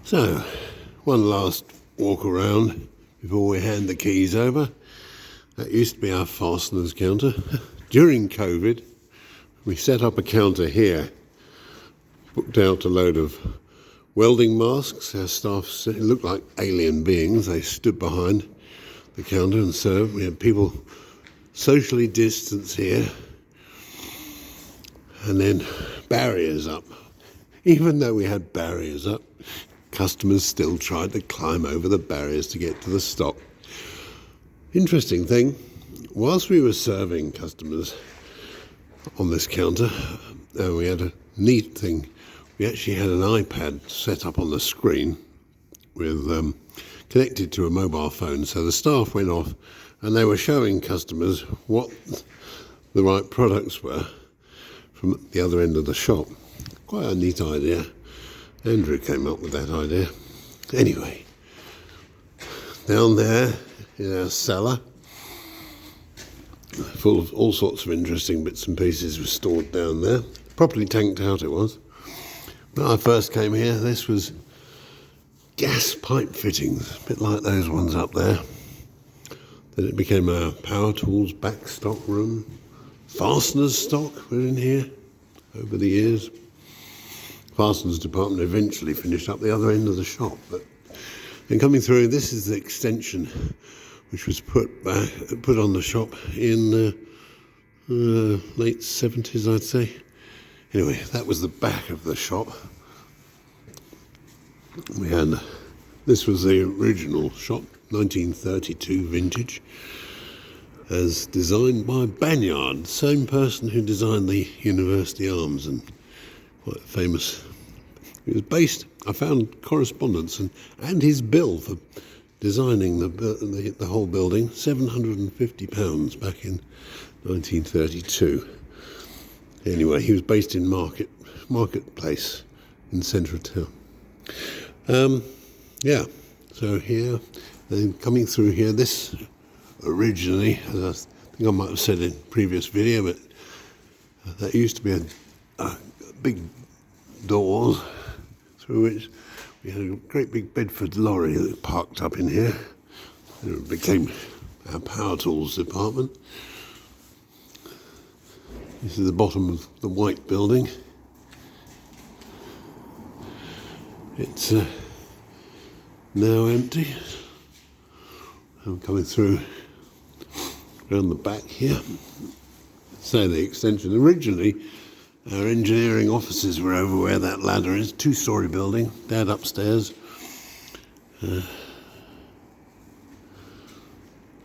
So, one last walk around before we hand the keys over. That used to be our fasteners counter. During COVID, we set up a counter here, booked out a load of welding masks. Our staff looked like alien beings. They stood behind the counter and served. We had people socially distanced here, and then barriers up. Even though we had barriers up, customers still tried to climb over the barriers to get to the stock. Interesting thing, whilst we were serving customers on this counter, we had a neat thing. We actually had an iPad set up on the screen with connected to a mobile phone. So the staff went off and they were showing customers what the right products were from the other end of the shop. Quite a neat idea. Andrew came up with that idea. Anyway, down there in our cellar, full of all sorts of interesting bits and pieces were stored down there. Properly tanked out it was. When I first came here, this was gas pipe fittings, a bit like those ones up there. Then it became our power tools back stock room. Fasteners stock were in here over the years. Fasteners department eventually finished up the other end of the shop. But in coming through, this is the extension which was put on the shop in the late 70s, I'd say. Anyway, that was the back of the shop. This was the original shop, 1932 vintage, as designed by Banyard, same person who designed the University Arms, and quite famous. He was based, I found correspondence and his bill for designing the whole building, £750 back in 1932. Anyway, he was based in Marketplace in the centre of town. So here, then coming through here, this originally, as I think I might have said in a previous video, but that used to be a big doors through which we had a great big Bedford lorry that parked up in here. It became our power tools department. This is the bottom of the white building. It's now empty. I'm coming through around the back here. So the extension. Originally, our engineering offices were over where that ladder is, two-storey building, Dad upstairs.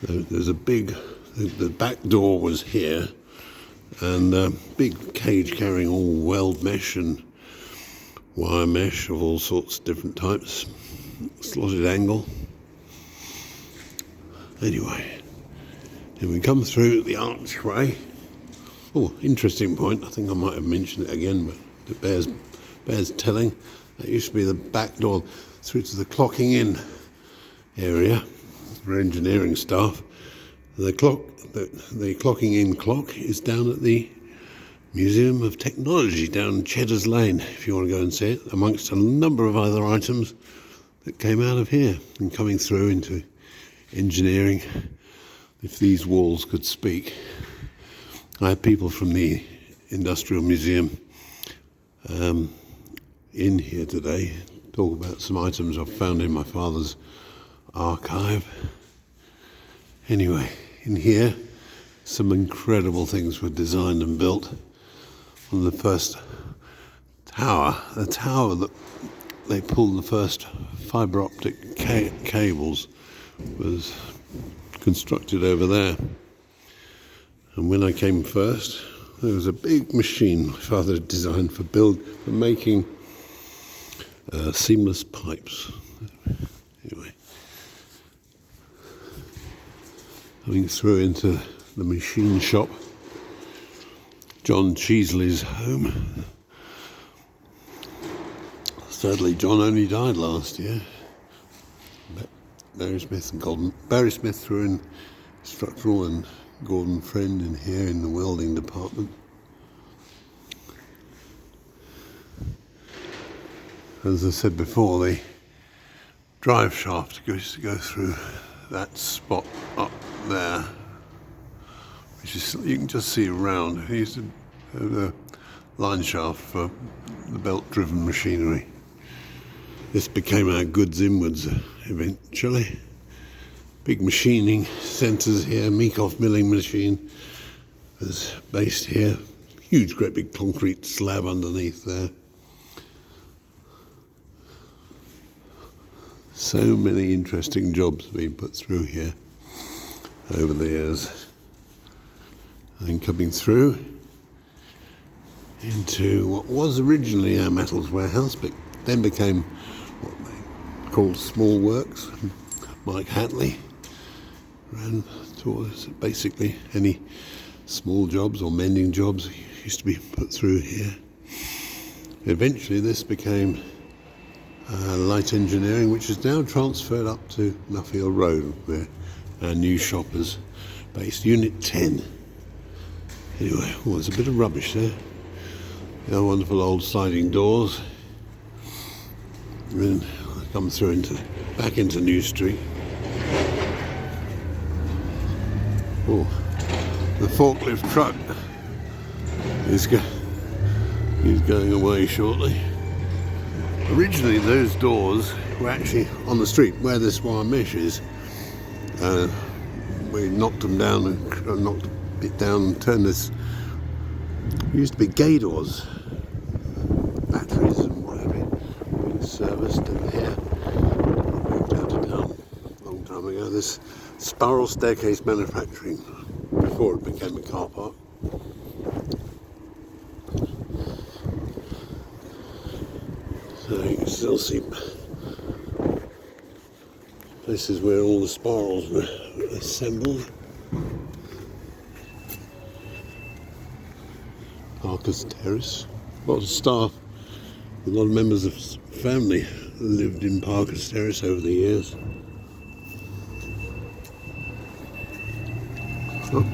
There's a big, the back door was here, and a big cage carrying all weld mesh and wire mesh of all sorts of different types, slotted angle. Anyway, then we come through the archway. Oh, interesting point. I think I might have mentioned it again, but it bears telling. That used to be the back door through to the clocking in area for engineering staff. The clocking in clock is down at the Museum of Technology down Cheddar's Lane, if you want to go and see it, amongst a number of other items that came out of here and coming through into engineering. If these walls could speak. I had people from the Industrial Museum in here today talk about some items I've found in my father's archive. Anyway, in here, some incredible things were designed and built. On the first tower, the tower that they pulled the first fibre optic cables was constructed over there. And when I came first, there was a big machine my father had designed for making seamless pipes. Anyway, coming through into the machine shop, John Cheesley's home. Sadly, John only died last year. Barry Smith threw in structural and Gordon Friend in here in the welding department. As I said before, the drive shaft used to go through that spot up there, which is, you can just see around. He used to have the line shaft for the belt-driven machinery. This became our goods inwards eventually. Big machining centres here. Meekoff milling machine is based here. Huge, great big concrete slab underneath there. So many interesting jobs being put through here over the years. And coming through into what was originally our metals warehouse, but then became what they called small works. Mike Hatley ran towards basically any small jobs or mending jobs used to be put through here. Eventually this became light engineering, which is now transferred up to Nuffield Road, where our new shop is based, Unit 10. Anyway, there's a bit of rubbish there. Our wonderful old sliding doors. And then I come through back into New Street. Oh, the forklift truck is going away shortly. Originally those doors were actually on the street where this wire mesh is. We knocked them down and knocked it down and turned this. It used to be gay doors, batteries and whatever, being serviced in here. Moved out of town a long time ago. This spiral staircase manufacturing before it became a car park. So you can still see places where all the spirals were assembled. Parker's Terrace. A lot of staff, a lot of members of family lived in Parker's Terrace over the years. Oh,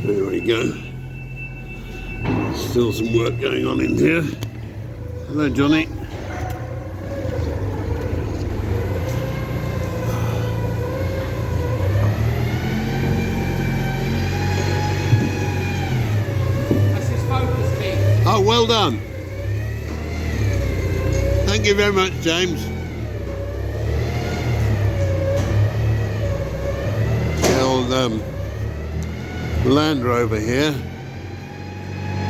there we go. Still some work going on in here. Hello, Johnny. That's his focus key. Oh, well done. Thank you very much, James. The old Land Rover here,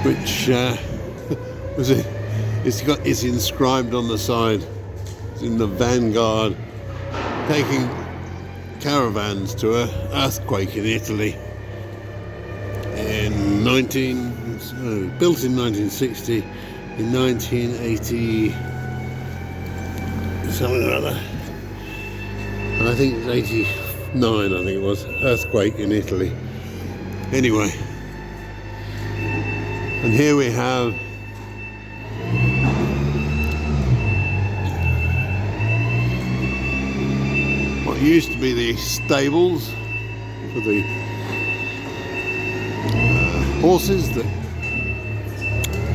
which was it? It's inscribed on the side. It's in the vanguard, taking caravans to an earthquake in Italy in built in 1960, in 1980 something or other, and I think it's 89. I think it was earthquake in Italy. Anyway, and here we have what used to be the stables for the horses that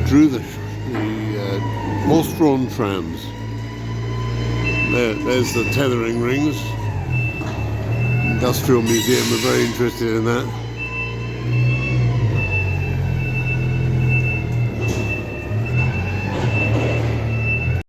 drew the horse-drawn trams. There's the tethering rings. Industrial Museum are very interested in that.